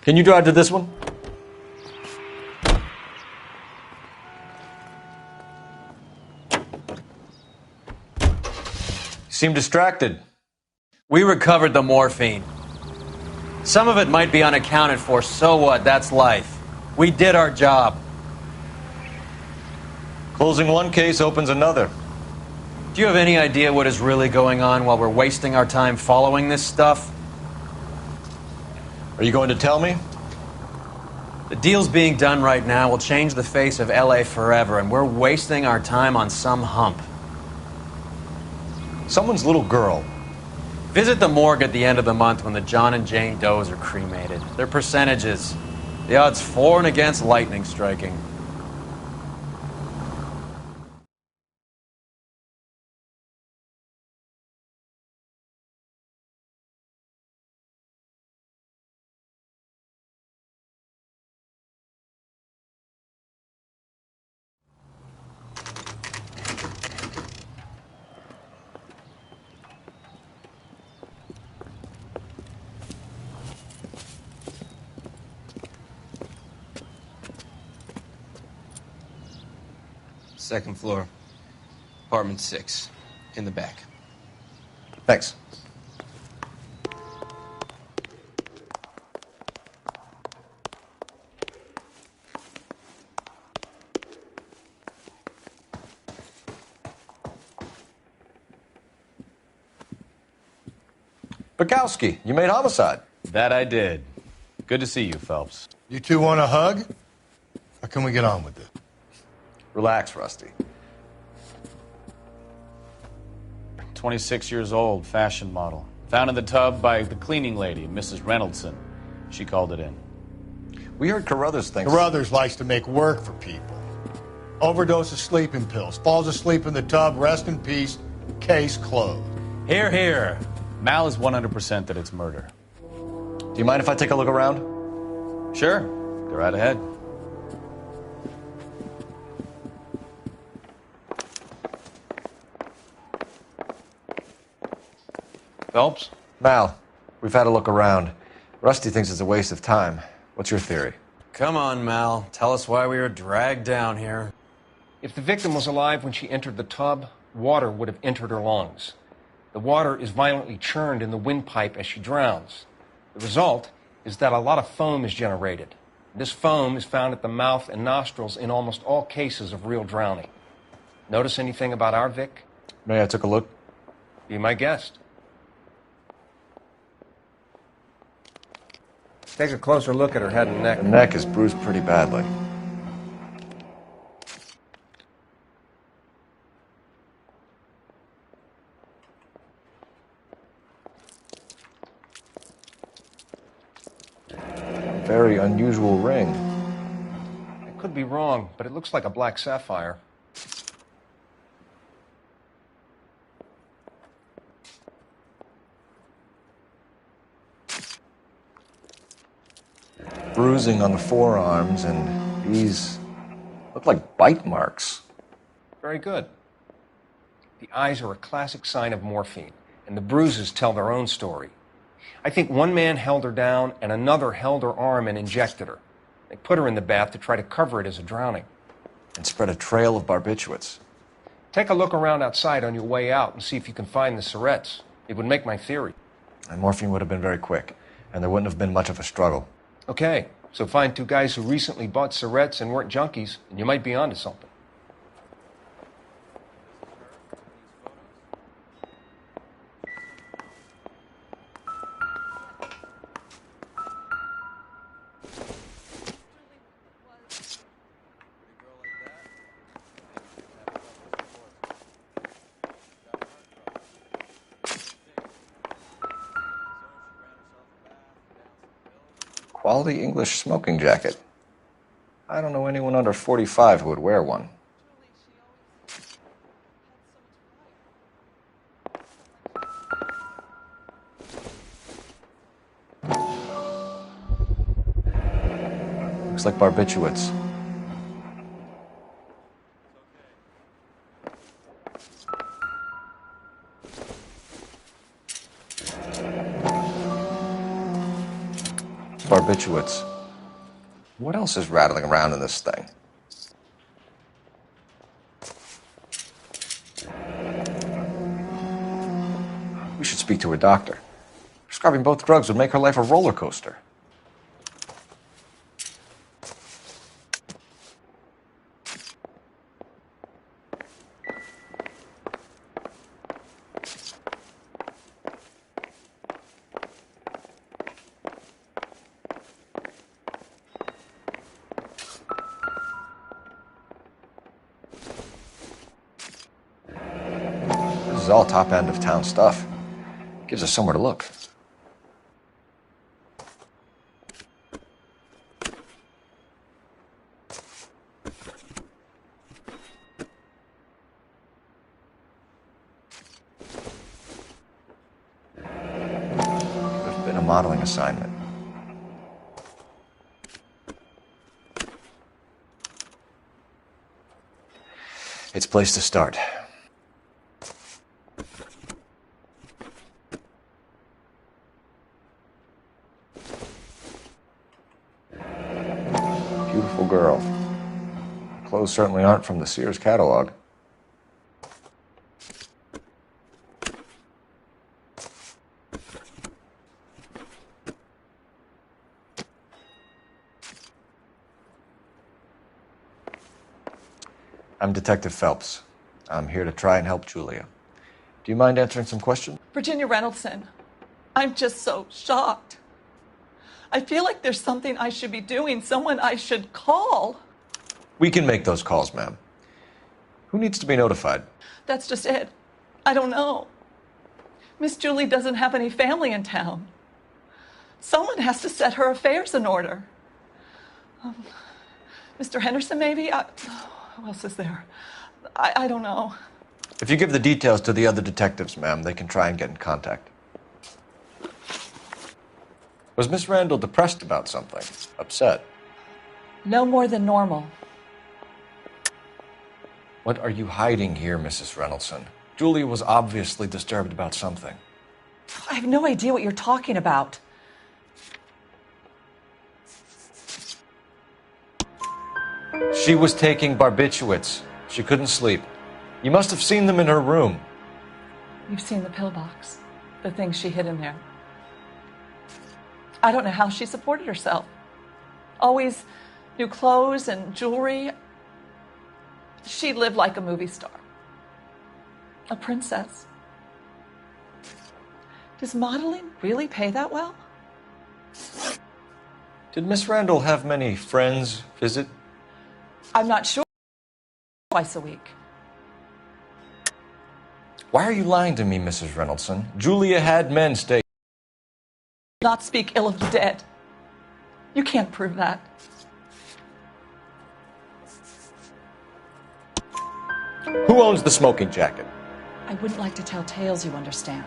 Can you drive to this one? You seem distracted. We recovered the morphine. Some of it might be unaccounted for, so what? That's life. We did our job. Closing one case opens another. Do you have any idea what is really going on while we're wasting our time following this stuff? Are you going to tell me? The deals being done right now will change the face of LA forever, and we're wasting our time on some hump. Someone's little girl. Visit the morgue at the end of the month when the John and Jane Does are cremated. Their percentages. The odds for and against lightning striking. Second floor, apartment 6, in the back. Thanks. Bukowski, you made homicide. That I did. Good to see you, Phelps. You two want a hug? Or can we get on with it? Relax, Rusty. 26 years old, fashion model. Found in the tub by the cleaning lady, Mrs. Reynoldson. She called it in. We heard Carruthers thinks... Carruthers likes to make work for people. Overdose of sleeping pills. Falls asleep in the tub. Rest in peace. Case closed. Here, here. Mal is 100% that it's murder. Do you mind if I take a look around? Sure. Go right ahead. Phelps? Mal, we've had a look around. Rusty thinks it's a waste of time. What's your theory? Come on, Mal. Tell us why we were dragged down here. If the victim was alive when she entered the tub, water would have entered her lungs. The water is violently churned in the windpipe as she drowns. The result is that a lot of foam is generated. This foam is found at the mouth and nostrils in almost all cases of real drowning. Notice anything about our Vic? May I took a look? Be my guest. Take a closer look at her head and neck. Her neck is bruised pretty badly. Very unusual ring. I could be wrong, but it looks like a black sapphire. Bruising on the forearms, and these look like bite marks. Very good. The eyes are a classic sign of morphine, and the bruises tell their own story. I think one man held her down and another held her arm and injected her. They put her in the bath to try to cover it as a drowning. And spread a trail of barbiturates. Take a look around outside on your way out and see if you can find the syrettes. It would make my theory. And morphine would have been very quick, and there wouldn't have been much of a struggle. Okay, so find two guys who recently bought syrettes and weren't junkies, and you might be onto something. Quality English smoking jacket. I don't know anyone under 45 who would wear one. Looks like barbiturates. barbiturates. What else is rattling around in this thing? We should speak to a doctor. Prescribing both drugs would make her life a roller coaster. This is all top end of town stuff. Gives us somewhere to look. Could have been a modeling assignment. It's a place to start. Beautiful girl. Clothes certainly aren't from the Sears catalog. I'm Detective Phelps. I'm here to try and help Julia. Do you mind answering some questions? Virginia Reynoldson, I'm just so shocked. I feel like there's something I should be doing, someone I should call. We can make those calls, ma'am. Who needs to be notified? That's just it. I don't know. Miss Julie doesn't have any family in town. Someone has to set her affairs in order. Mr. Henderson, maybe? Who else is there? I don't know. If you give the details to the other detectives, ma'am, they can try and get in contact. Was Miss Randall depressed about something? Upset? No more than normal. What are you hiding here, Mrs. Reynoldson? Julia was obviously disturbed about something. I have no idea what you're talking about. She was taking barbiturates. She couldn't sleep. You must have seen them in her room. You've seen the pillbox, the things she hid in there. I don't know how she supported herself. Always new clothes and jewelry. She lived like a movie star. A princess. Does modeling really pay that well? Did Miss Randall have many friends visit? I'm not sure. Twice a week. Why are you lying to me, Mrs. Reynoldson? Julia had men stay. Not speak ill of the dead. You can't prove that. Who owns the smoking jacket? I wouldn't like to tell tales, you understand.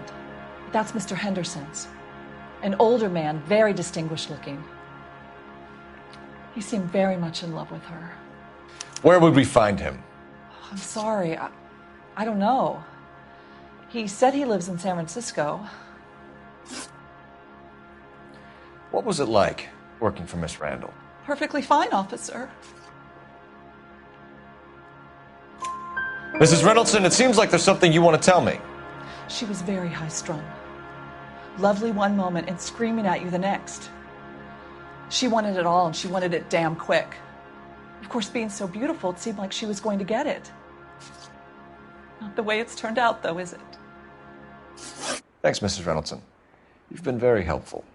But that's Mr. Henderson's. An older man, very distinguished looking. He seemed very much in love with her. Where would we find him? I'm sorry. I don't know. He said he lives in San Francisco. What was it like working for Miss Randall? Perfectly fine, officer. Mrs. Reynoldson, it seems like there's something you want to tell me. She was very high-strung. Lovely one moment and screaming at you the next. She wanted it all, and she wanted it damn quick. Of course, being so beautiful, it seemed like she was going to get it. Not the way it's turned out, though, is it? Thanks, Mrs. Reynoldson. You've been very helpful.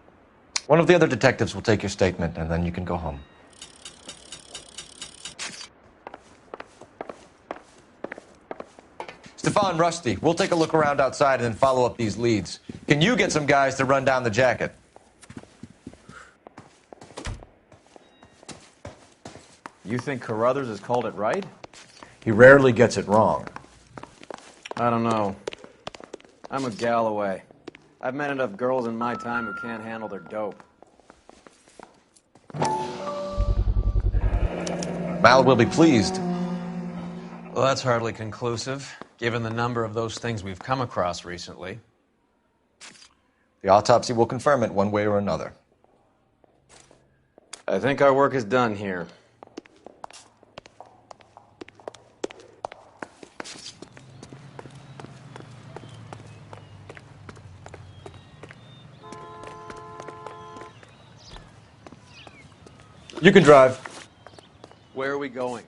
One of the other detectives will take your statement, and then you can go home. Stefan, Rusty, we'll take a look around outside and then follow up these leads. Can you get some guys to run down the jacket? You think Carruthers has called it right? He rarely gets it wrong. I don't know. I'm a Galloway. I've met enough girls in my time who can't handle their dope. Mal will be pleased. Well, that's hardly conclusive, given the number of those things we've come across recently. The autopsy will confirm it one way or another. I think our work is done here. You can drive. Where are we going?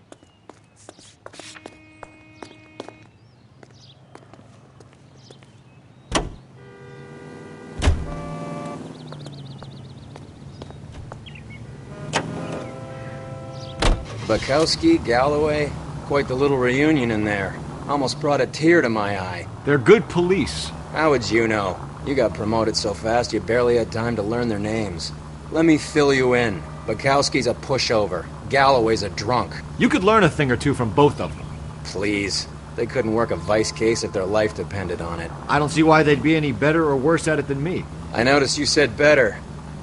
Bukowski, Galloway, quite the little reunion in there. Almost brought a tear to my eye. They're good police. How would you know? You got promoted so fast you barely had time to learn their names. Let me fill you in. Bukowski's a pushover. Galloway's a drunk. You could learn a thing or two from both of them. Please. They couldn't work a vice case if their life depended on it. I don't see why they'd be any better or worse at it than me. I noticed you said better.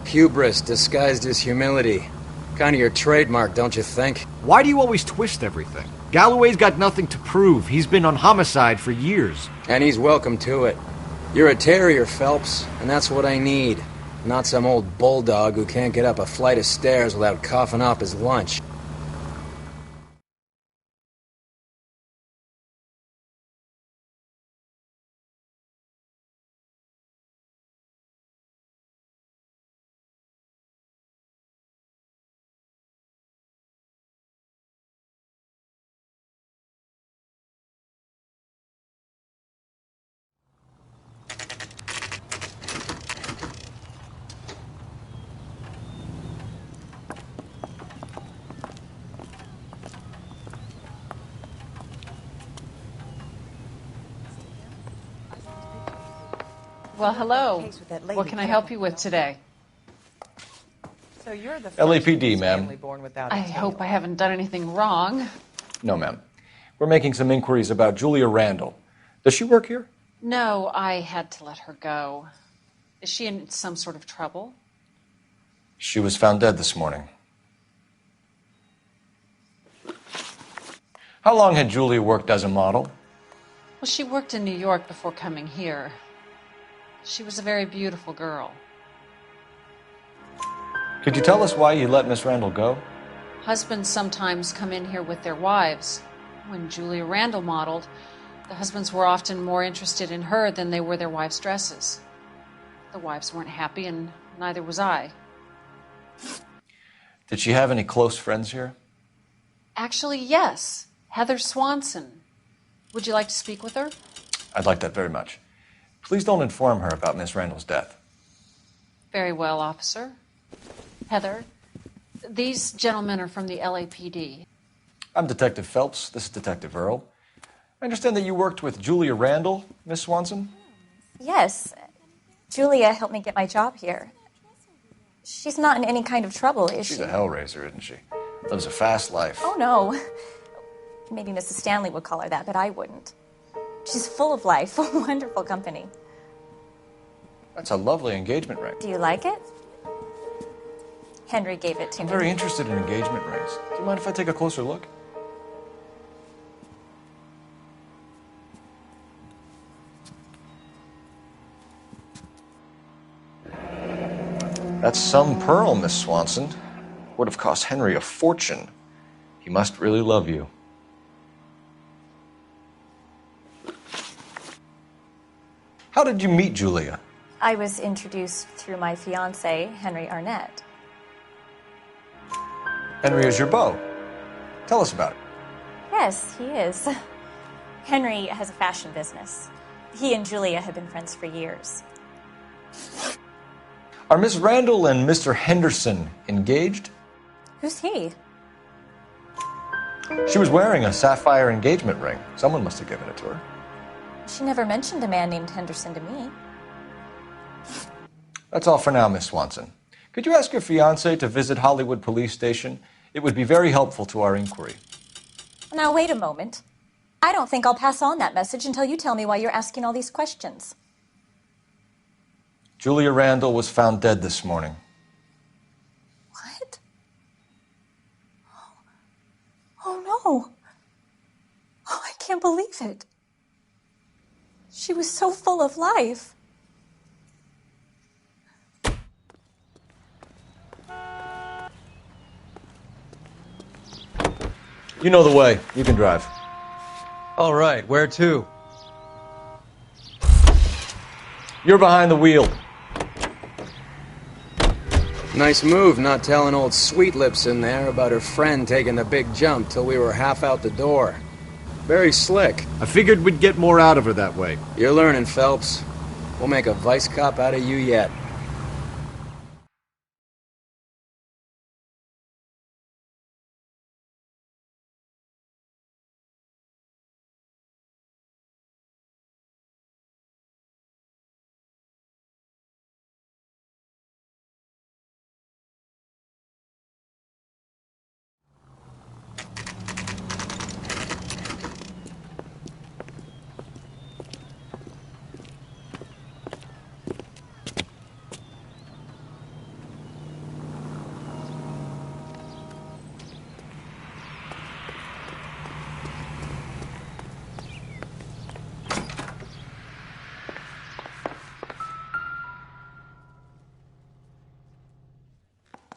Hubris disguised as humility. Kind of your trademark, don't you think? Why do you always twist everything? Galloway's got nothing to prove. He's been on homicide for years. And he's welcome to it. You're a terrier, Phelps, and that's what I need. Not some old bulldog who can't get up a flight of stairs without coughing off his lunch. Well, hello. What can I help you with today? So you're the LAPD, ma'am. I hope I haven't done anything wrong. No, ma'am. We're making some inquiries about Julia Randall. Does she work here? No, I had to let her go. Is she in some sort of trouble? She was found dead this morning. How long had Julia worked as a model? Well, she worked in New York before coming here. She was a very beautiful girl. Could you tell us why you let Miss Randall go? Husbands sometimes come in here with their wives. When Julia Randall modeled, the husbands were often more interested in her than they were their wives' dresses. The wives weren't happy, and neither was I. Did she have any close friends here? Actually, yes. Heather Swanson. Would you like to speak with her? I'd like that very much. Please don't inform her about Miss Randall's death. Very well, officer. Heather, these gentlemen are from the LAPD. I'm Detective Phelps. This is Detective Earl. I understand that you worked with Julia Randall, Miss Swanson? Yes. Julia helped me get my job here. She's not in any kind of trouble, is she? She's a hellraiser, isn't she? Lives a fast life. Oh, no. Maybe Mrs. Stanley would call her that, but I wouldn't. She's full of life, wonderful company. That's a lovely engagement ring. Do you like it? Henry gave it to me. I'm very interested in engagement rings. Do you mind if I take a closer look? That's some pearl, Miss Swanson. Would have cost Henry a fortune. He must really love you. How did you meet Julia? I was introduced through my fiancé, Henry Arnett. Henry is your beau. Tell us about it. Yes, he is. Henry has a fashion business. He and Julia have been friends for years. Are Miss Randall and Mr. Henderson engaged? Who's he? She was wearing a sapphire engagement ring. Someone must have given it to her. She never mentioned a man named Henderson to me. That's all for now, Miss Swanson. Could you ask your fiancé to visit Hollywood Police Station? It would be very helpful to our inquiry. Now, wait a moment. I don't think I'll pass on that message until you tell me why you're asking all these questions. Julia Randall was found dead this morning. What? Oh, no. Oh, I can't believe it. She was so full of life. You know the way. You can drive. All right, where to? You're behind the wheel. Nice move not telling old Sweet Lips in there about her friend taking the big jump till we were half out the door. Very slick. I figured we'd get more out of her that way. You're learning, Phelps. We'll make a vice cop out of you yet.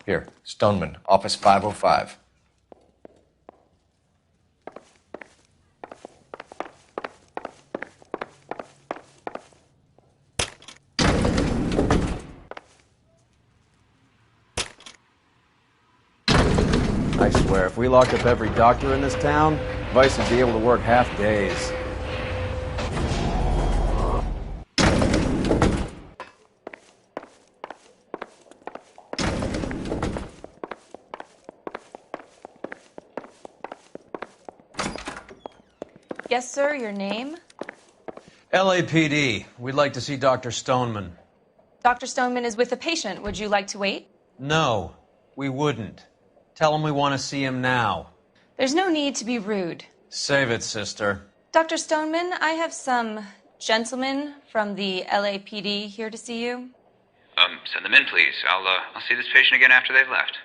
Here, Stoneman, office 505. I swear, if we locked up every doctor in this town, Vice would be able to work half days. Yes, sir, your name? LAPD. We'd like to see Dr. Stoneman. Dr. Stoneman is with a patient. Would you like to wait? No, we wouldn't. Tell him we want to see him now. There's no need to be rude. Save it, sister. Dr. Stoneman, I have some gentlemen from the LAPD here to see you. Send them in, please. I'll see this patient again after they've left.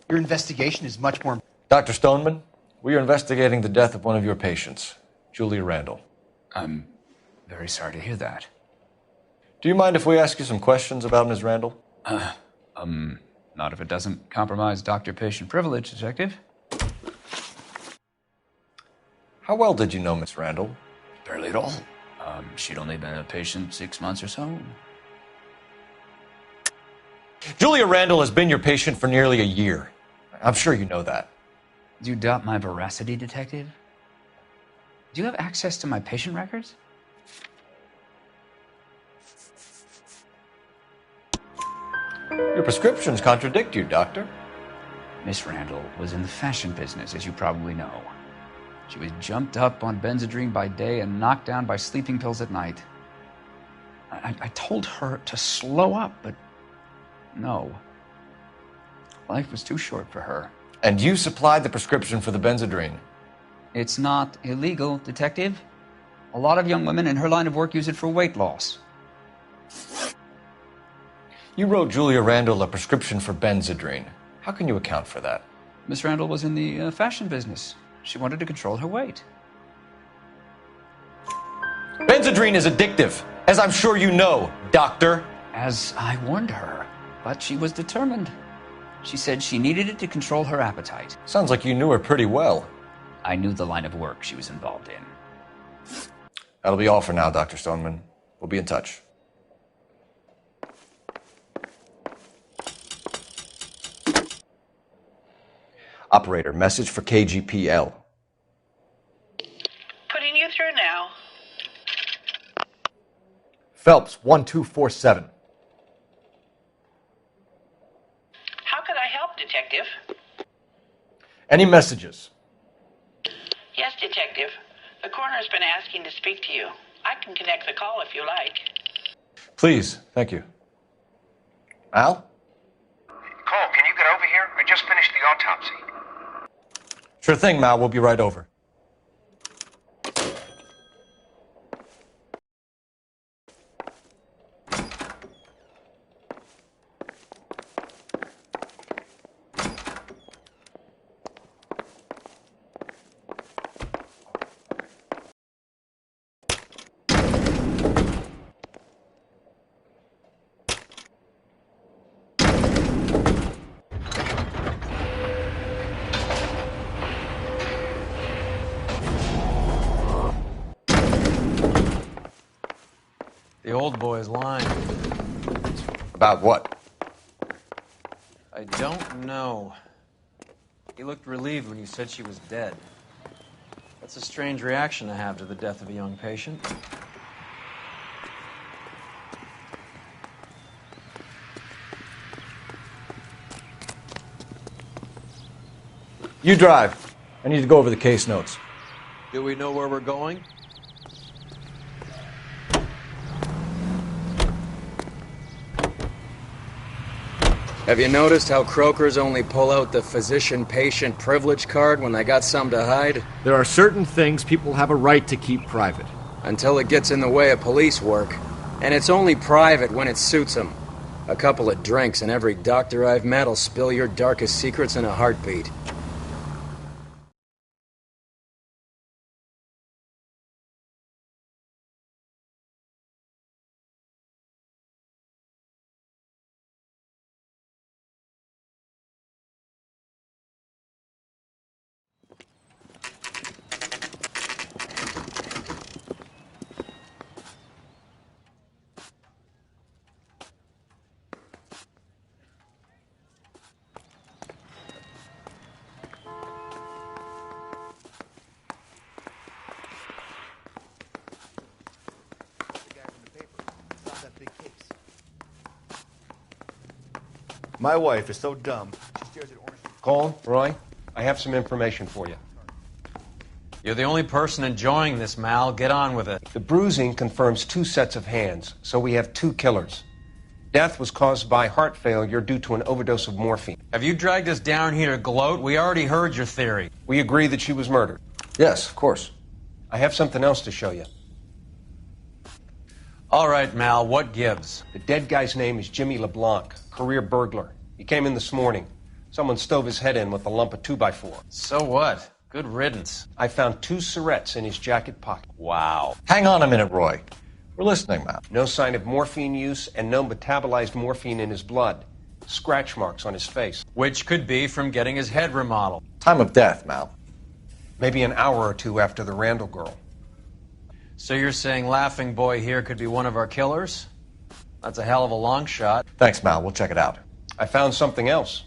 Your investigation is much more... Dr. Stoneman, we are investigating the death of one of your patients, Julia Randall. I'm very sorry to hear that. Do you mind if we ask you some questions about Ms. Randall? Not if it doesn't compromise doctor-patient privilege, Detective. How well did you know Miss Randall? Barely at all. She'd only been a patient 6 months or so. Julia Randall has been your patient for nearly a year. I'm sure you know that. Do you doubt my veracity, Detective? Do you have access to my patient records? Your prescriptions contradict you, Doctor. Miss Randall was in the fashion business, as you probably know. She was jumped up on Benzedrine by day and knocked down by sleeping pills at night. I told her to slow up, but no. Life was too short for her. And you supplied the prescription for the Benzedrine. It's not illegal, Detective. A lot of young women in her line of work use it for weight loss. You wrote Julia Randall a prescription for Benzedrine. How can you account for that? Miss Randall was in the fashion business. She wanted to control her weight. Benzedrine is addictive, as I'm sure you know, Doctor. As I warned her, but she was determined. She said she needed it to control her appetite. Sounds like you knew her pretty well. I knew the line of work she was involved in. That'll be all for now, Dr. Stoneman. We'll be in touch. Operator, message for KGPL. Putting you through now. Phelps, 1247. How could I help, Detective? Any messages? Yes, Detective. The coroner's been asking to speak to you. I can connect the call if you like. Please, thank you. Al? Cole, can you get over here? I just finished the autopsy. Sure thing, Mal. We'll be right over. old boy's lying. About what? I don't know. He looked relieved when you said she was dead. That's a strange reaction to have to the death of a young patient. You drive. I need to go over the case notes. Do we know where we're going? Have you noticed how croakers only pull out the physician-patient privilege card when they got something to hide? There are certain things people have a right to keep private. Until it gets in the way of police work. And it's only private when it suits them. A couple of drinks and every doctor I've met will spill your darkest secrets in a heartbeat. My wife is so dumb. She stares at orange. Cole, Roy, I have some information for you. You're the only person enjoying this, Mal. Get on with it. The bruising confirms 2 sets of hands, so we have 2 killers. Death was caused by heart failure due to an overdose of morphine. Have you dragged us down here to gloat? We already heard your theory. We agree that she was murdered. Yes, of course. I have something else to show you. All right, Mal, what gives? The dead guy's name is Jimmy LeBlanc, career burglar. He came in this morning. Someone stove his head in with a lump of 2x4. So what? Good riddance. I found 2 cigarettes in his jacket pocket. Wow. Hang on a minute, Roy. We're listening, Mal. No sign of morphine use and no metabolized morphine in his blood. Scratch marks on his face. Which could be from getting his head remodeled. Time of death, Mal. Maybe an hour or 2 after the Randall girl. So you're saying Laughing Boy here could be one of our killers? That's a hell of a long shot. Thanks, Mal. We'll check it out. I found something else.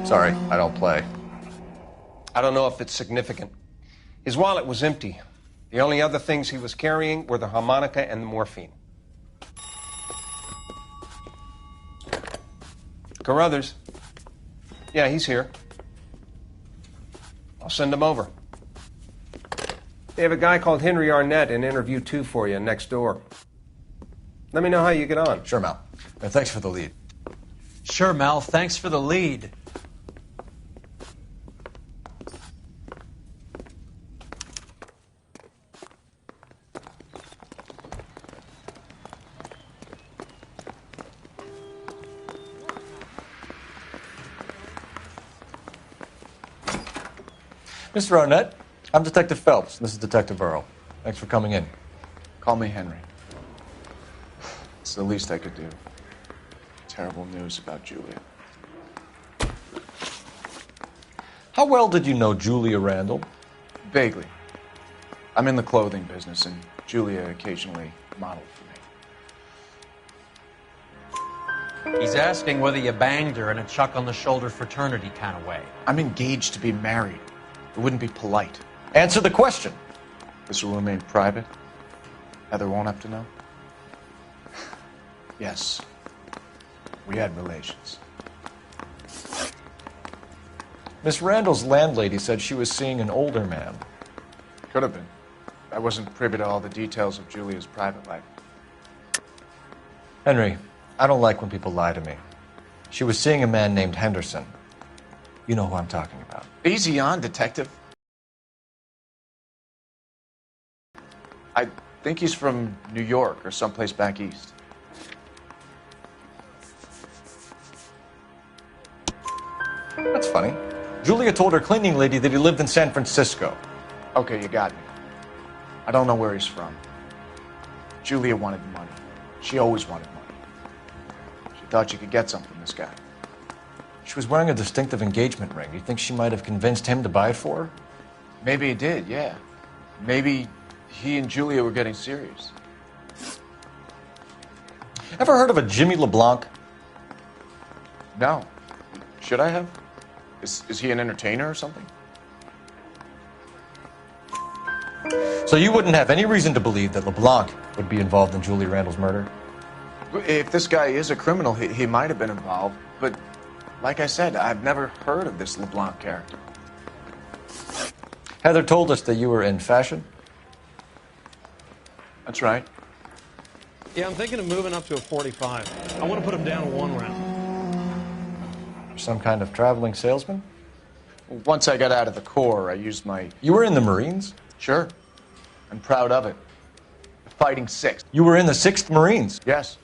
Sorry, I don't play. I don't know if it's significant. His wallet was empty. The only other things he was carrying were the harmonica and the morphine. Carruthers. Yeah, he's here. I'll send him over. They have a guy called Henry Arnett in interview 2 for you next door. Let me know how you get on. Sure, Mal. And thanks for the lead. Sure, Mal. Thanks for the lead. Mr. Arnett, I'm Detective Phelps. This is Detective Earl. Thanks for coming in. Call me Henry. It's the least I could do. Terrible news about Julia. How well did you know Julia Randall? Vaguely. I'm in the clothing business, and Julia occasionally modeled for me. He's asking whether you banged her in a chuck-on-the-shoulder fraternity kind of way. I'm engaged to be married. It wouldn't be polite. Answer the question. This will remain private? Heather won't have to know? Yes. We had relations. Miss Randall's landlady said she was seeing an older man. Could have been. I wasn't privy to all the details of Julia's private life. Henry, I don't like when people lie to me. She was seeing a man named Henderson. You know who I'm talking about. Easy on, Detective. I think he's from New York or someplace back east. That's funny. Julia told her cleaning lady that he lived in San Francisco. Okay, you got me. I don't know where he's from. Julia wanted money. She always wanted money. thought you could get some from this guy. She was wearing a distinctive engagement ring. Do you think she might have convinced him to buy it for her? Maybe he did, yeah. Maybe he and Julia were getting serious. Ever heard of a Jimmy LeBlanc? No. Should I have? Is he an entertainer or something? So you wouldn't have any reason to believe that LeBlanc would be involved in Julie Randall's murder? If this guy is a criminal, he might have been involved. But like I said, I've never heard of this LeBlanc character. Heather told us that you were in fashion. That's right. Yeah, I'm thinking of moving up to a 45. I want to put him down 1 round. Some kind of traveling salesman? Once I got out of the Corps, I used my... You were in the Marines? Sure. I'm proud of it. The Fighting Sixth. You were in the 6th Marines? Yes.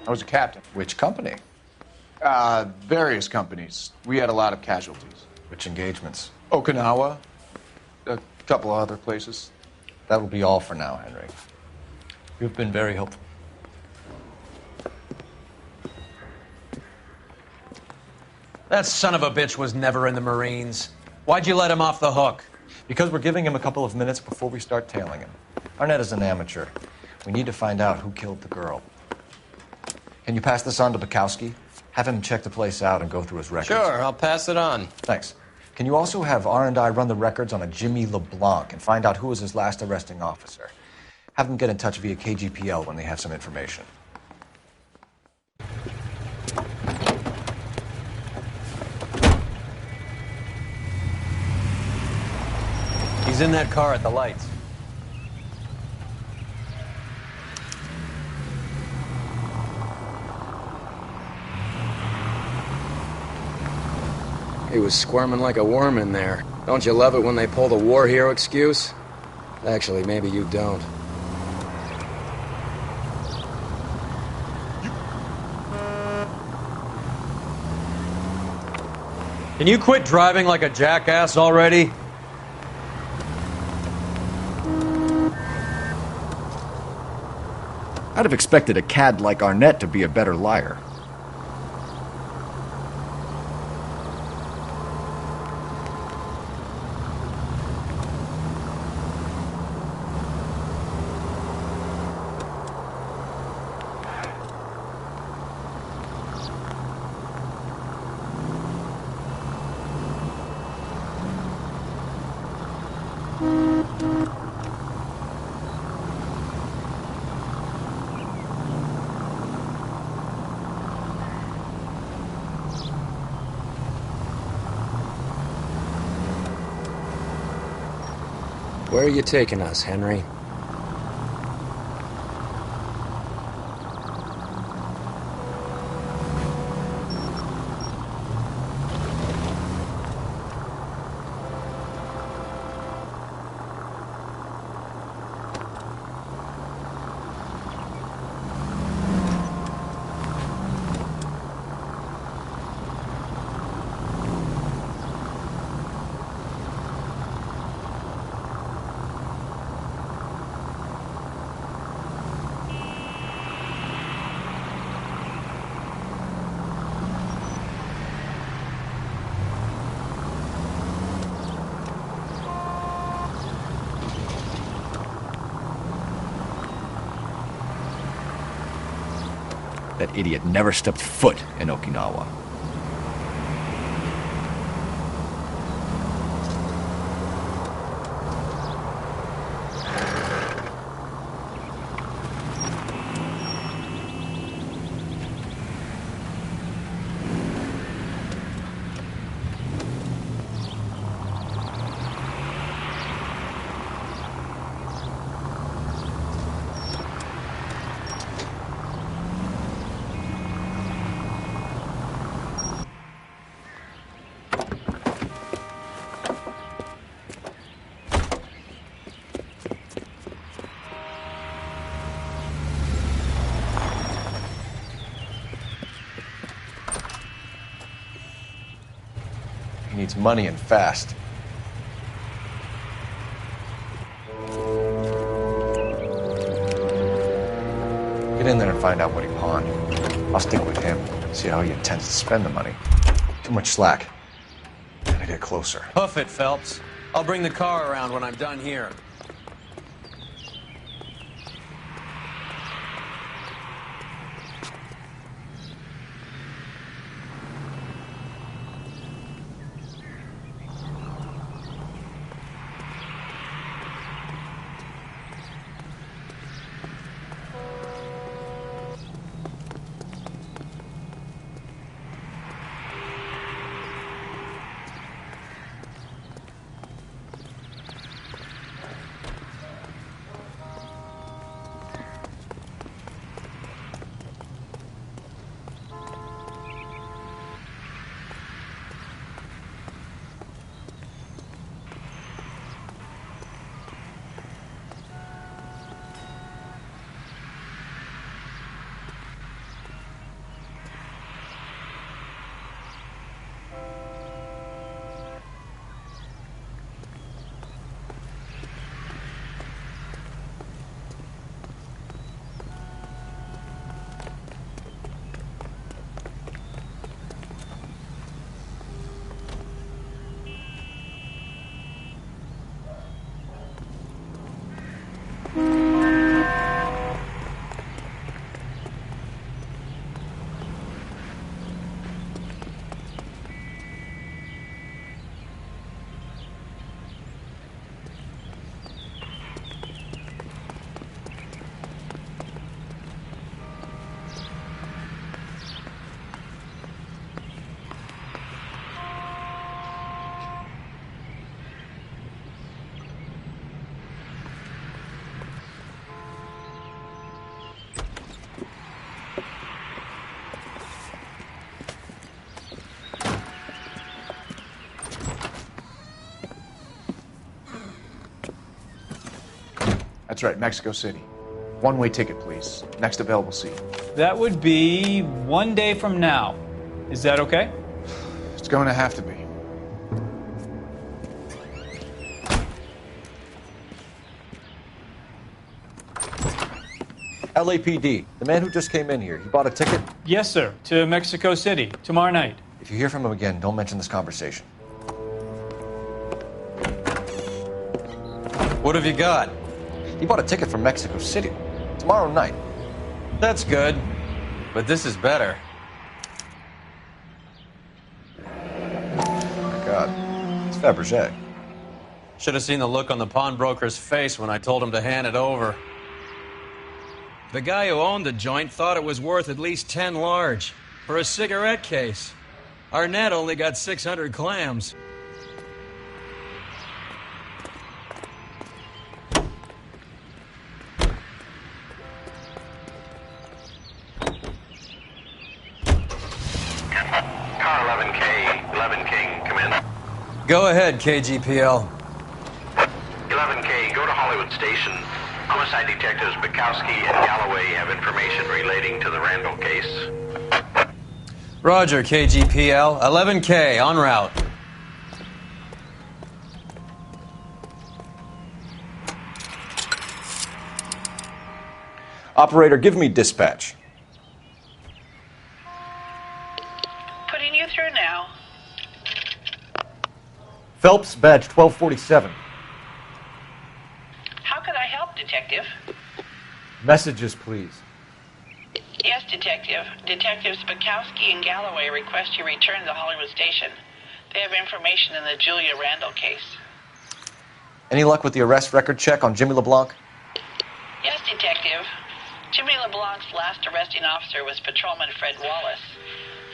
I was a captain. Which company? Various companies. We had a lot of casualties. Which engagements? Okinawa. A couple of other places. That will be all for now, Henry. You've been very helpful. That son of a bitch was never in the Marines. Why'd you let him off the hook? Because we're giving him a couple of minutes before we start tailing him. Arnett is an amateur. We need to find out who killed the girl. Can you pass this on to Bukowski? Have him check the place out and go through his records. Sure, I'll pass it on. Thanks. Can you also have R&I run the records on a Jimmy LeBlanc and find out who was his last arresting officer? Have them get in touch via KGPL when they have some information. He's in that car at the lights. He was squirming like a worm in there. Don't you love it when they pull the war hero excuse? Actually, maybe you don't. Can you quit driving like a jackass already? I'd have expected a cad like Arnett to be a better liar. Where are you taking us, Henry? That idiot never stepped foot in Okinawa. He needs money and fast. Get in there and find out what he pawned. I'll stick with him, see how he intends to spend the money. Too much slack. Gotta get closer. Hoof it, Phelps. I'll bring the car around when I'm done here. That's right, Mexico City. One-way ticket, please. Next available seat. That would be 1 day from now. Is that okay? It's going to have to be. LAPD, the man who just came in here, he bought a ticket? Yes, sir. To Mexico City, tomorrow night. If you hear from him again, don't mention this conversation. What have you got? He bought a ticket from Mexico City. Tomorrow night. That's good. But this is better. Oh my God. It's Fabergé. Should have seen the look on the pawnbroker's face when I told him to hand it over. The guy who owned the joint thought it was worth at least 10 large for a cigarette case. Arnett only got 600 clams. Car 11K, 11 King, come in. Go ahead, KGPL. 11K, go to Hollywood Station. Homicide detectives Bukowski and Galloway have information relating to the Randall case. Roger, KGPL. 11K, en route. Operator, give me dispatch. Putting you through now. Phelps, badge 1247. How could I help, Detective? Messages, please. Yes, Detective. Detectives Bukowski and Galloway request you return to Hollywood Station. They have information in the Julia Randall case. Any luck with the arrest record check on Jimmy LeBlanc? Yes, Detective. Jimmy LeBlanc's last arresting officer was Patrolman Fred Wallace.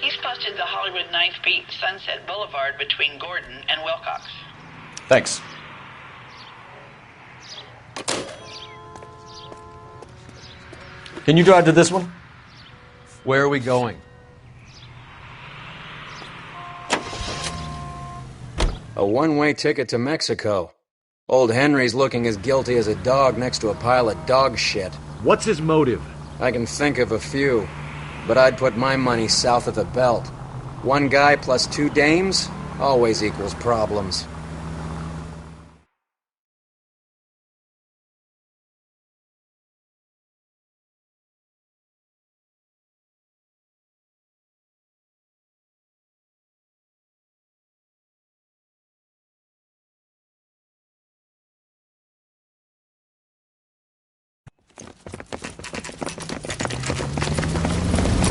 He's posted the Hollywood 9th Beat Sunset Boulevard between Gordon and Wilcox. Thanks. Can you drive to this one? Where are we going? A one-way ticket to Mexico. Old Henry's looking as guilty as a dog next to a pile of dog shit. What's his motive? I can think of a few, but I'd put my money south of the belt. One guy plus 2 dames always equals problems.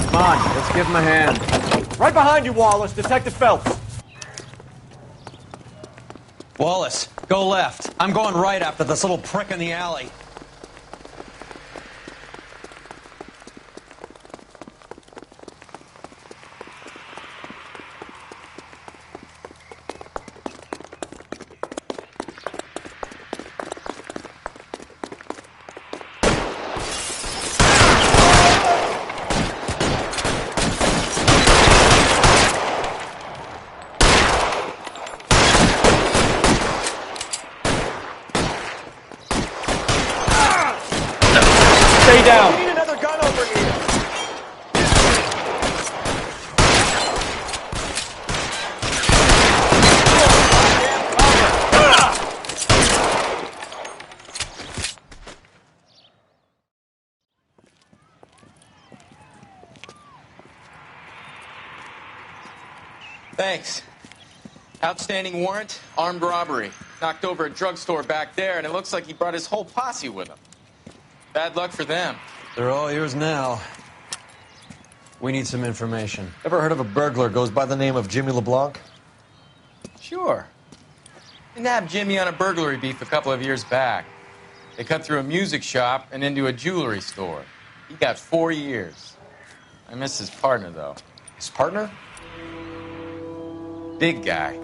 Come on, let's give him a hand. Right behind you, Wallace. Detective Phelps. Wallace, go left. I'm going right after this little prick in the alley. Stay down. We need another gun over here. Thanks. Outstanding warrant, armed robbery. Knocked over a drugstore back there, and it looks like he brought his whole posse with him. Bad luck for them. They're all yours now. We need some information. Ever heard of a burglar goes by the name of Jimmy LeBlanc? Sure. I nabbed Jimmy on a burglary beef a couple of years back. They cut through a music shop and into a jewelry store. He got 4 years. I miss his partner, though. His partner? Big guy.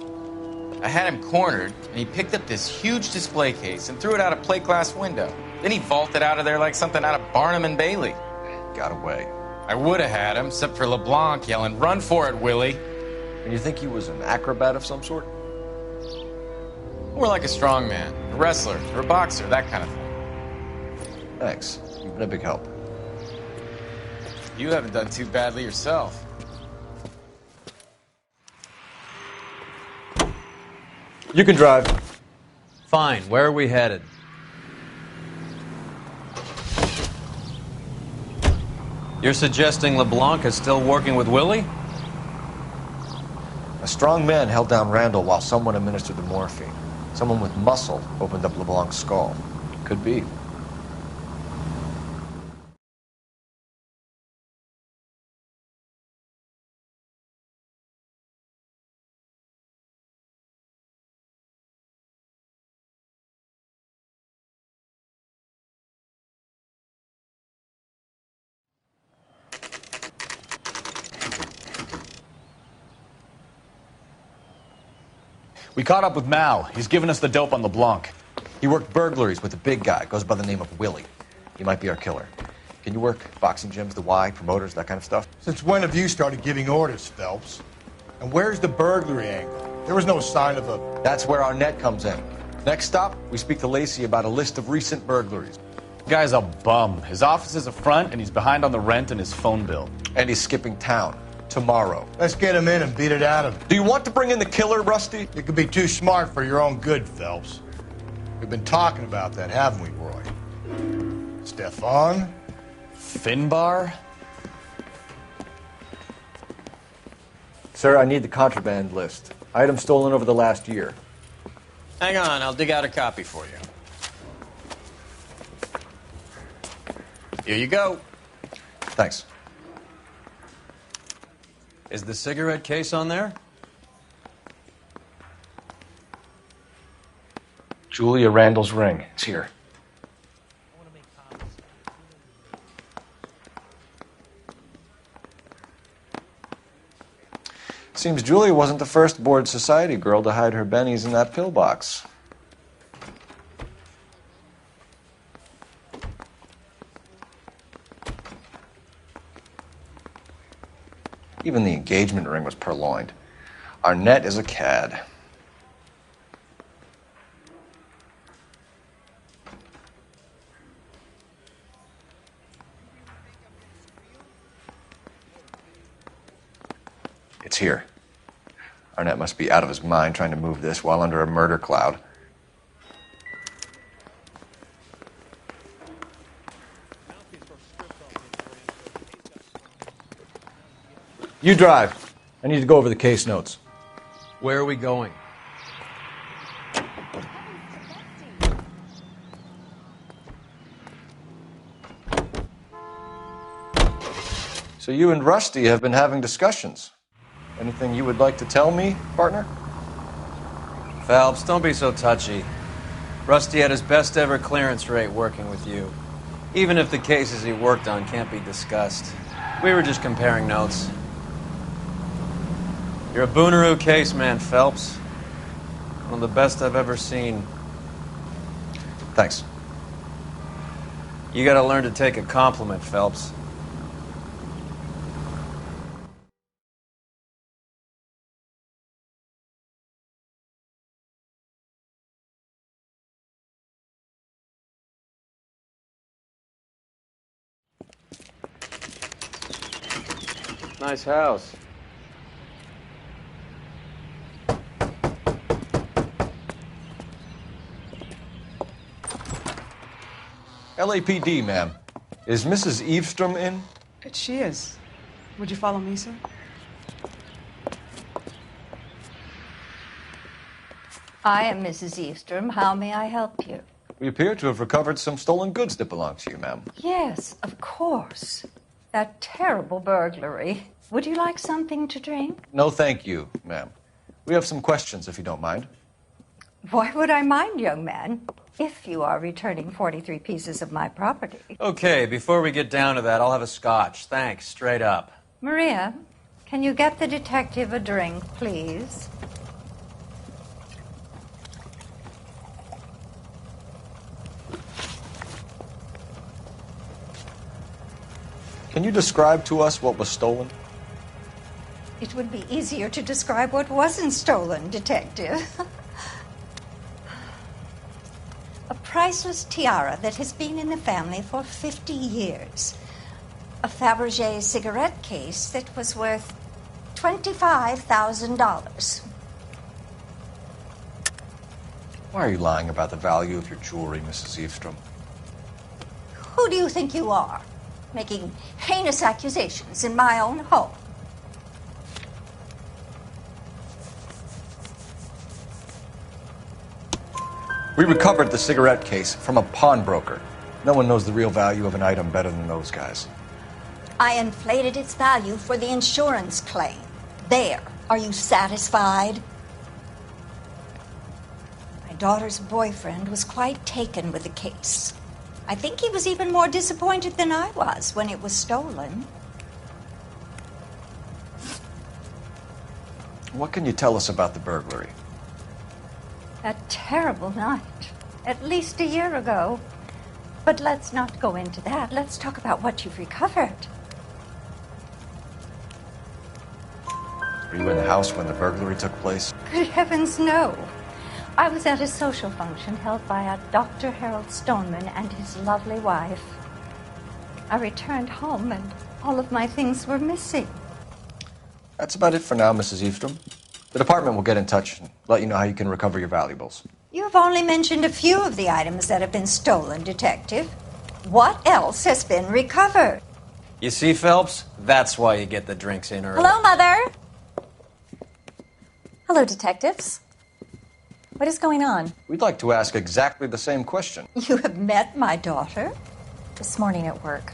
I had him cornered, and he picked up this huge display case and threw it out a plate glass window. Then he vaulted out of there like something out of Barnum and Bailey. Got away. I would have had him, except for LeBlanc yelling, "Run for it, Willie!" And you think he was an acrobat of some sort? More like a strongman, a wrestler, or a boxer, that kind of thing. Thanks. You've been a big help. You haven't done too badly yourself. You can drive. Fine. Where are we headed? You're suggesting LeBlanc is still working with Willie? A strong man held down Randall while someone administered the morphine. Someone with muscle opened up LeBlanc's skull. Could be. We caught up with Mal. He's given us the dope on LeBlanc. He worked burglaries with a big guy. Goes by the name of Willie. He might be our killer. Can you work boxing gyms, the Y, promoters, that kind of stuff? Since when have you started giving orders, Phelps? And where's the burglary angle? There was no sign of a... That's where our net comes in. Next stop, we speak to Lacey about a list of recent burglaries. Guy's a bum. His office is a front, and he's behind on the rent and his phone bill. And he's skipping town. Tomorrow. Let's get him in and beat it out of him. Do you want to bring in the killer, Rusty? You could be too smart for your own good, Phelps. We've been talking about that, haven't we, Roy? Stefan? Finbar? Sir, I need the contraband list. Items stolen over the last year. Hang on, I'll dig out a copy for you. Here you go. Thanks. Is the cigarette case on there? Julia Randall's ring. It's here. Seems Julia wasn't the first bored society girl to hide her bennies in that pillbox. Even the engagement ring was purloined. Arnett is a cad. It's here. Arnett must be out of his mind trying to move this while under a murder cloud. You drive. I need to go over the case notes. Where are we going? So you and Rusty have been having discussions. Anything you would like to tell me, partner? Phelps, don't be so touchy. Rusty had his best ever clearance rate working with you. Even if the cases he worked on can't be discussed. We were just comparing notes. You're a Booneroo case man, Phelps. One of the best I've ever seen. Thanks. You gotta learn to take a compliment, Phelps. Nice house. LAPD, ma'am. Is Mrs. Eavestrom in? She is. Would you follow me, sir? I am Mrs. Eavestrom. How may I help you? We appear to have recovered some stolen goods that belong to you, ma'am. Yes, of course. That terrible burglary. Would you like something to drink? No, thank you, ma'am. We have some questions, if you don't mind. Why would I mind, young man, if you are returning 43 pieces of my property? Okay, before we get down to that, I'll have a scotch. Thanks, straight up. Maria, can you get the detective a drink, please? Can you describe to us what was stolen? It would be easier to describe what wasn't stolen, Detective. A priceless tiara that has been in the family for 50 years. A Fabergé cigarette case that was worth $25,000. Why are you lying about the value of your jewelry, Mrs. Eavestrom? Who do you think you are, making heinous accusations in my own home? We recovered the cigarette case from a pawnbroker. No one knows the real value of an item better than those guys. I inflated its value for the insurance claim. There. Are you satisfied? My daughter's boyfriend was quite taken with the case. I think he was even more disappointed than I was when it was stolen. What can you tell us about the burglary? That terrible night, at least a year ago. But let's not go into that. Let's talk about what you've recovered. Were you in the house when the burglary took place? Good heavens, no. I was at a social function held by a Dr. Harold Stoneman and his lovely wife. I returned home and all of my things were missing. That's about it for now, Mrs. Eavestrom. The department will get in touch and let you know how you can recover your valuables. You've only mentioned a few of the items that have been stolen, Detective. What else has been recovered? You see, Phelps? That's why you get the drinks in early. Hello, Mother. Hello, detectives. What is going on? We'd like to ask exactly the same question. You have met my daughter? This morning at work.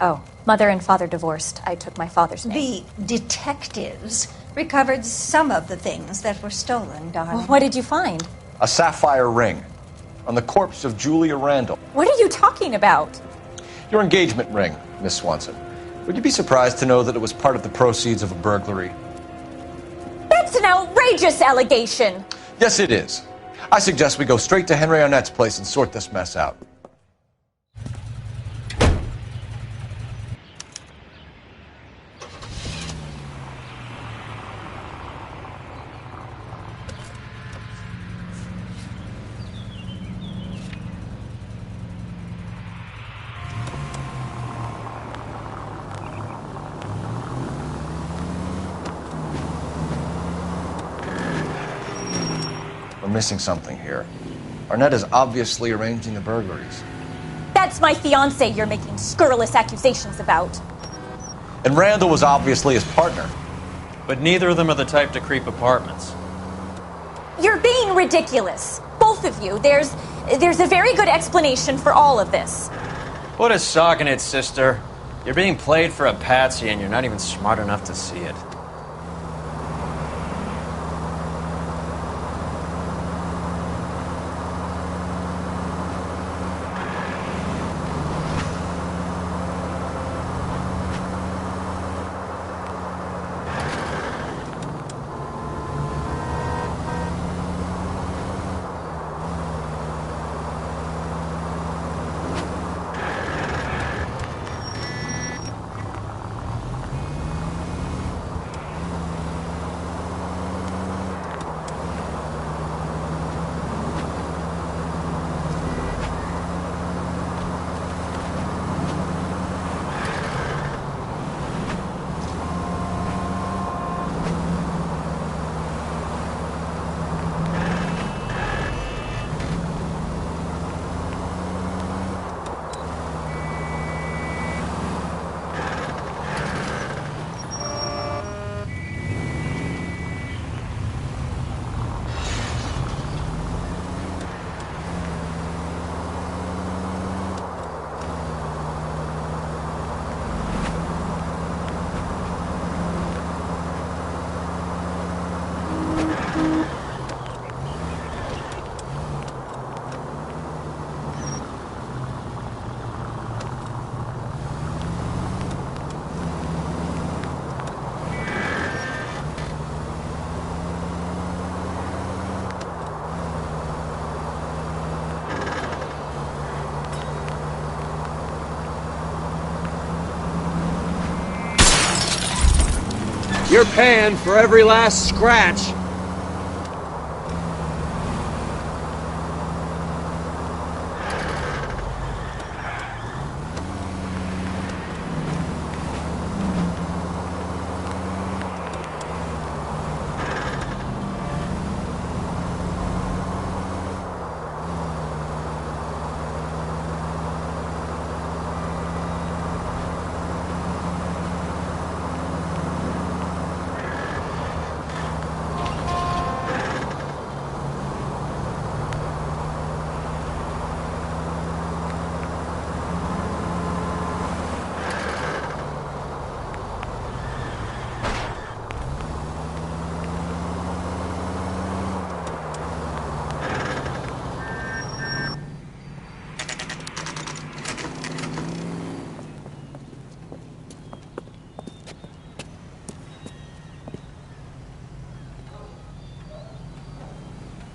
Oh, Mother and Father divorced. I took my father's name. The detectives recovered some of the things that were stolen, darling. Well, what did you find? A sapphire ring on the corpse of Julia Randall. What are you talking about? Your engagement ring, Miss Swanson. Would you be surprised to know that it was part of the proceeds of a burglary? That's an outrageous allegation. Yes, it is. I suggest we go straight to Henry Arnett's place and sort this mess out. Missing something here. Arnett is obviously arranging the burglaries. That's my fiance you're making scurrilous accusations about. And Randall was obviously his partner. But neither of them are the type to creep apartments. You're being ridiculous. Both of you. There's a very good explanation for all of this. Put a sock in it, sister. You're being played for a patsy and you're not even smart enough to see it. You're paying for every last scratch.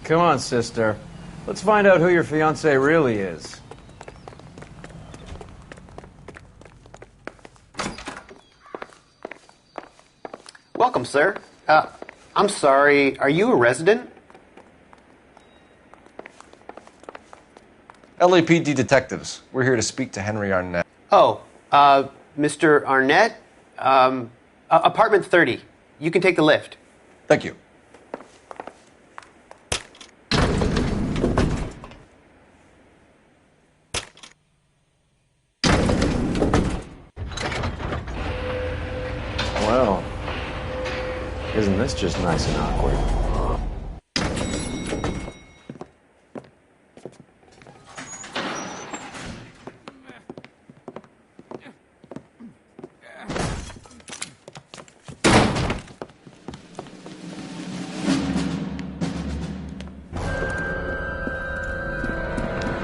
Come on, sister. Let's find out who your fiancé really is. Welcome, sir. I'm sorry, are you a resident? LAPD detectives. We're here to speak to Henry Arnett. Oh, Mr. Arnett? Apartment 30. You can take the lift. Thank you. Well, isn't this just nice and awkward?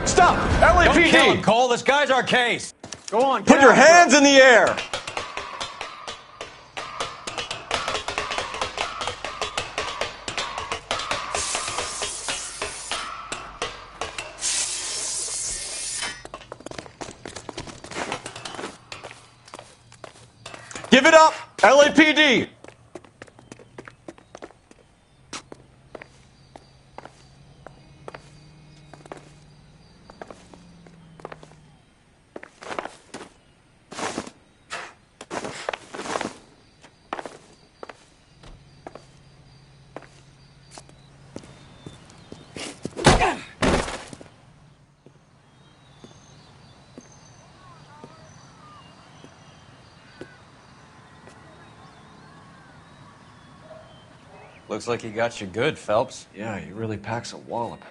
Stop! Don't kill LAPD! him, Cole. This guy's our case. Go on, Put get your after him. hands in the air! Give it up! LAPD! Looks like he got you good, Phelps. Yeah, he really packs a wallop.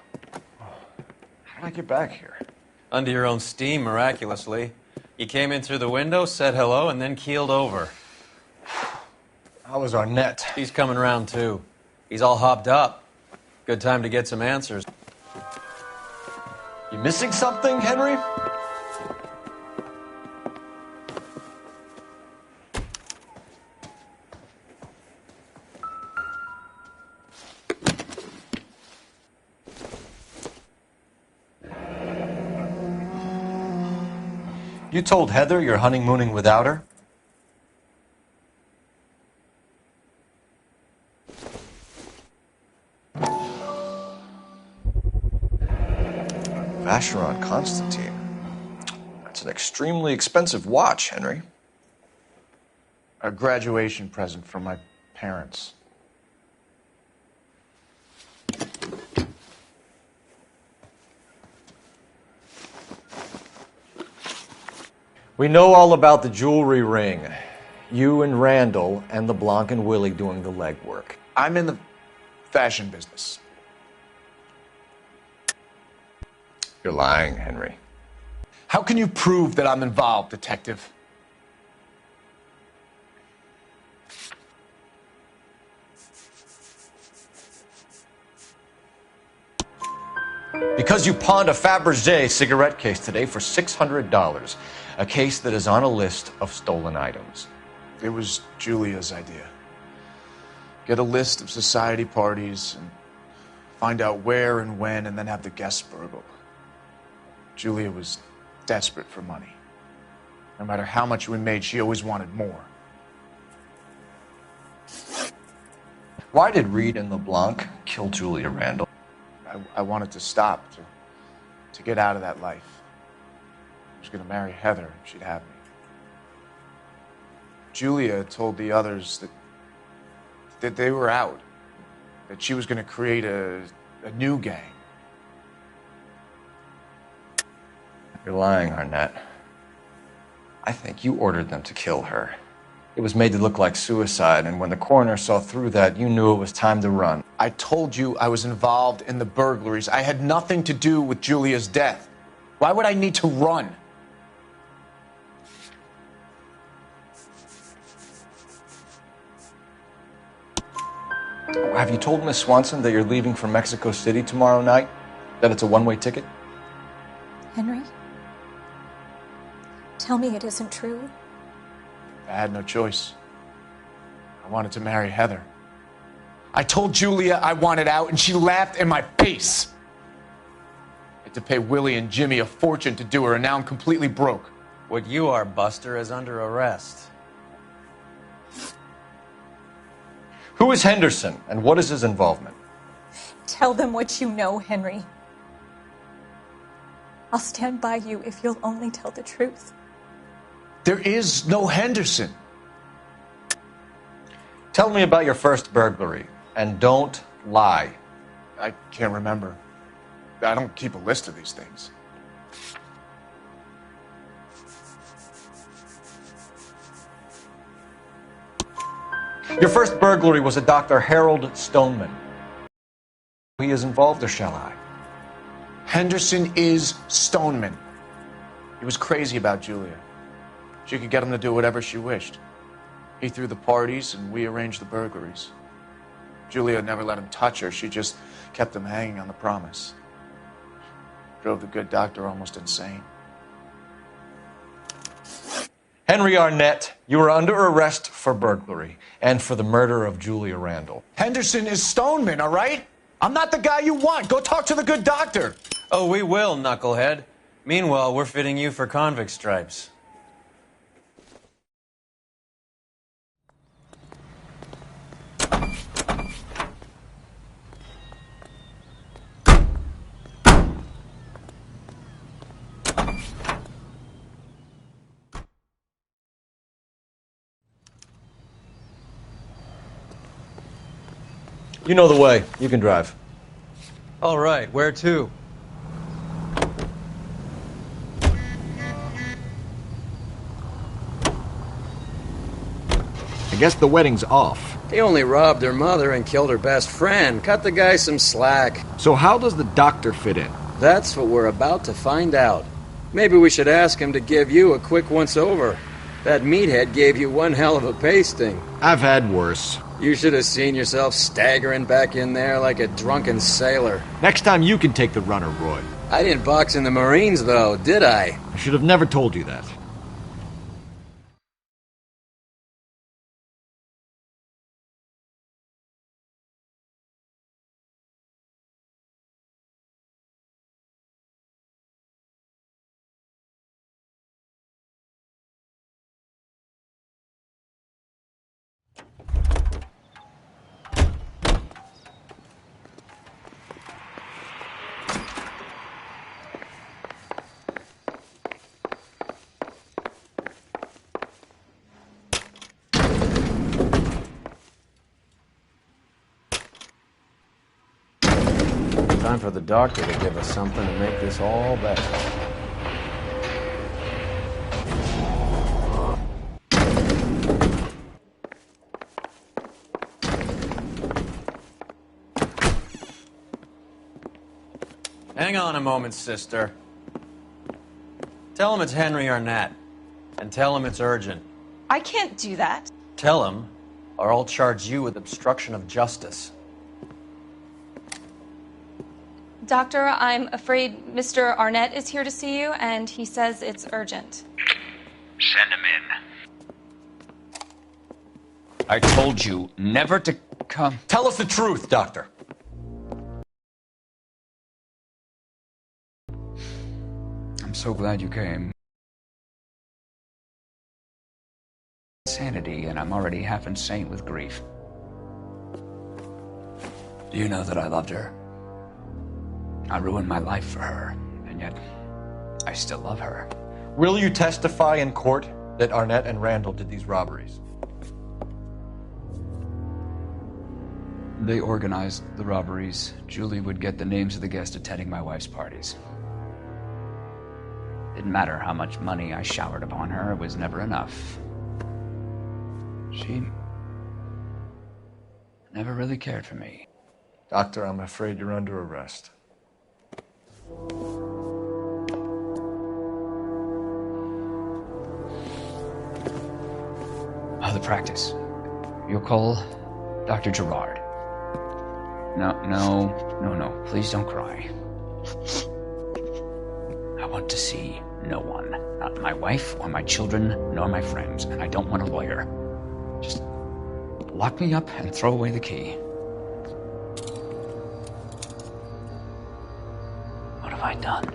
How did I get back here? Under your own steam, miraculously. He came in through the window, said hello, and then keeled over. How was Arnett? He's coming around, too. He's all hopped up. Good time to get some answers. You missing something, Henry? You told Heather you're honeymooning without her? Vacheron Constantine. That's an extremely expensive watch, Henry. A graduation present from my parents. We know all about the jewelry ring. You and Randall and LeBlanc and Willie doing the legwork. I'm in the fashion business. You're lying, Henry. How can you prove that I'm involved, Detective? Because you pawned a Fabergé cigarette case today for $600. A case that is on a list of stolen items. It was Julia's idea. Get a list of society parties and find out where and when and then have the guests burgled. Julia was desperate for money. No matter how much we made, she always wanted more. Why did Reed and LeBlanc kill Julia Randall? I wanted to stop, to get out of that life. I was going to marry Heather and she'd have me. Julia told the others that they were out, that she was going to create a new gang. You're lying, Arnett. I think you ordered them to kill her. It was made to look like suicide, and when the coroner saw through that, you knew it was time to run. I told you I was involved in the burglaries. I had nothing to do with Julia's death. Why would I need to run? Have you told Miss Swanson that you're leaving for Mexico City tomorrow night? That it's a one-way ticket? Henry? Tell me it isn't true. I had no choice. I wanted to marry Heather. I told Julia I wanted out, and she laughed in my face. I had to pay Willie and Jimmy a fortune to do her, and now I'm completely broke. What you are, Buster, is under arrest. Who is Henderson, and what is his involvement? Tell them what you know, Henry. I'll stand by you if you'll only tell the truth. There is no Henderson. Tell me about your first burglary, and don't lie. I can't remember. I don't keep a list of these things. Your first burglary was a Dr. Harold Stoneman. He is involved, or shall I? Henderson is Stoneman. He was crazy about Julia. She could get him to do whatever she wished. He threw the parties, and we arranged the burglaries. Julia never let him touch her. She just kept him hanging on the promise. Drove the good doctor almost insane. Henry Arnett, you are under arrest for burglary and for the murder of Julia Randall. Henderson is Stoneman, all right? I'm not the guy you want. Go talk to the good doctor. Oh, we will, knucklehead. Meanwhile, we're fitting you for convict stripes. You know the way. You can drive. All right, where to? I guess the wedding's off. He only robbed her mother and killed her best friend. Cut the guy some slack. So how does the doctor fit in? That's what we're about to find out. Maybe we should ask him to give you a quick once-over. That meathead gave you one hell of a pasting. I've had worse. You should have seen yourself staggering back in there like a drunken sailor. Next time you can take the runner, Roy. I didn't box in the Marines, though, did I? I should have never told you that. Time for the doctor to give us something to make this all better. Hang on a moment, sister. Tell him it's Henry Arnett. And tell him it's urgent. I can't do that. Tell him, or I'll charge you with obstruction of justice. Doctor, I'm afraid Mr. Arnett is here to see you, and he says it's urgent. Send him in. I told you never to come. Tell us the truth, Doctor. I'm so glad you came. Insanity, and I'm already half insane with grief. Do you know that I loved her? I ruined my life for her, and yet I still love her. Will you testify in court that Arnett and Randall did these robberies? They organized the robberies. Julie would get the names of the guests attending my wife's parties. Didn't matter how much money I showered upon her, it was never enough. She never really cared for me. Doctor, I'm afraid you're under arrest. Oh, the practice. You'll call Dr. Gerard. No. Please don't cry. I want to see no one. Not my wife or my children, nor my friends. And I don't want a lawyer. Just lock me up and throw away the key. What have I done?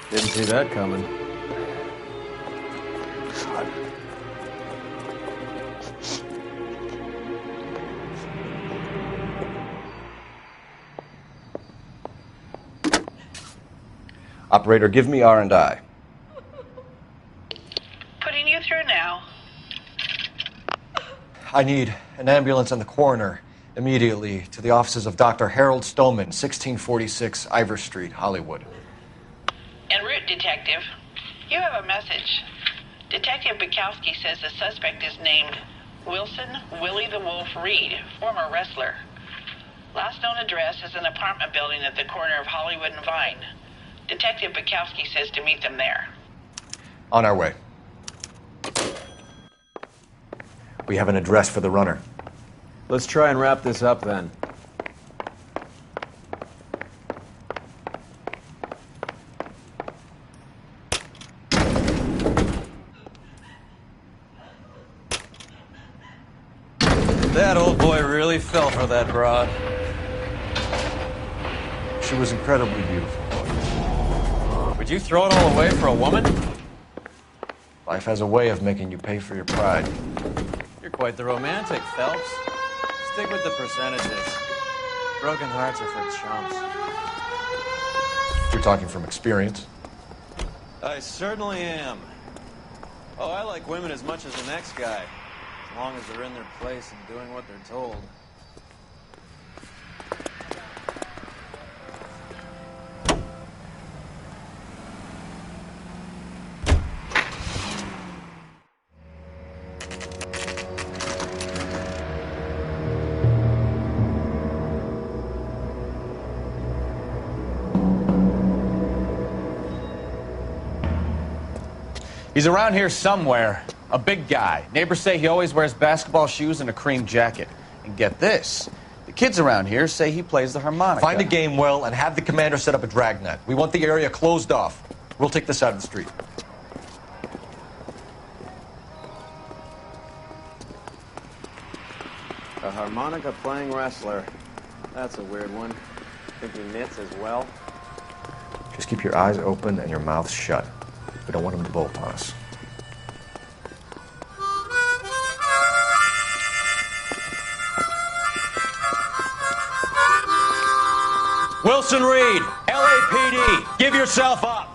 Didn't see that coming. Operator, give me R&I. Putting you through now. I need an ambulance and the coroner immediately to the offices of Dr. Harold Stoneman, 1646 Ivor Street, Hollywood. En route, Detective. You have a message. Detective Bukowski says the suspect is named Wilson Willie the Wolf Reed, former wrestler. Last known address is an apartment building at the corner of Hollywood and Vine. Detective Bukowski says to meet them there. On our way. We have an address for the runner. Let's try and wrap this up then. That old boy really fell for that broad. She was incredibly beautiful. Would you throw it all away for a woman? Life has a way of making you pay for your pride. You're quite the romantic, Phelps. Stick with the percentages. Broken hearts are for chumps. You're talking from experience. I certainly am. Oh, I like women as much as the next guy. As long as they're in their place and doing what they're told. He's around here somewhere. A big guy. Neighbors say he always wears basketball shoes and a cream jacket. And get this. The kids around here say he plays the harmonica. Find a game well and have the commander set up a dragnet. We want the area closed off. We'll take this out of the street. A harmonica playing wrestler. That's a weird one. Think he knits as well? Just keep your eyes open and your mouth shut. We don't want him to bolt on us. Wilson Reed, LAPD, give yourself up.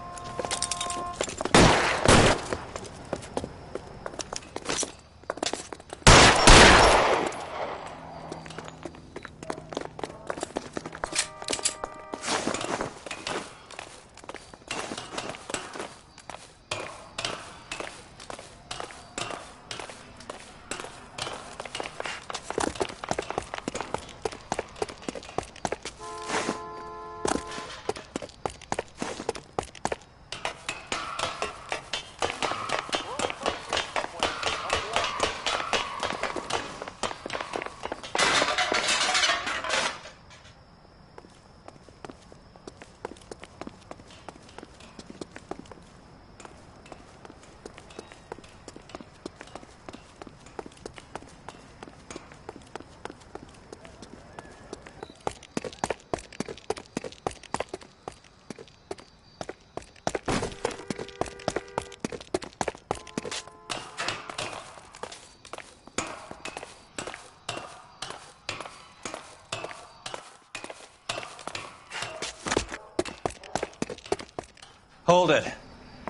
Hold it.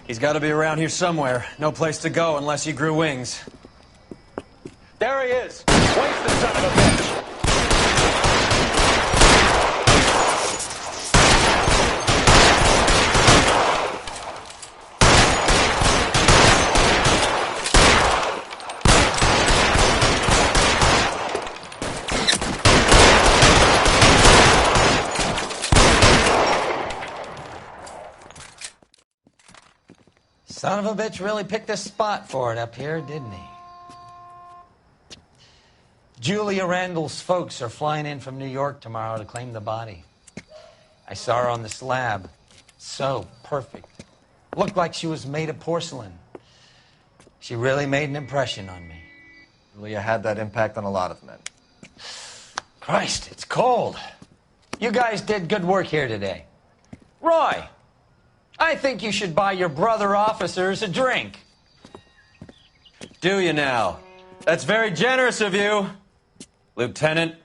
He's got to be around here somewhere. No place to go unless he grew wings. There he is. Waste the son of a bitch. Son of a bitch really picked a spot for it up here, didn't he? Julia Randall's folks are flying in from New York tomorrow to claim the body. I saw her on the slab. So perfect. Looked like she was made of porcelain. She really made an impression on me. Julia had that impact on a lot of men. Christ, it's cold. You guys did good work here today. Roy, I think you should buy your brother officers a drink. Do you now? That's very generous of you. Lieutenant,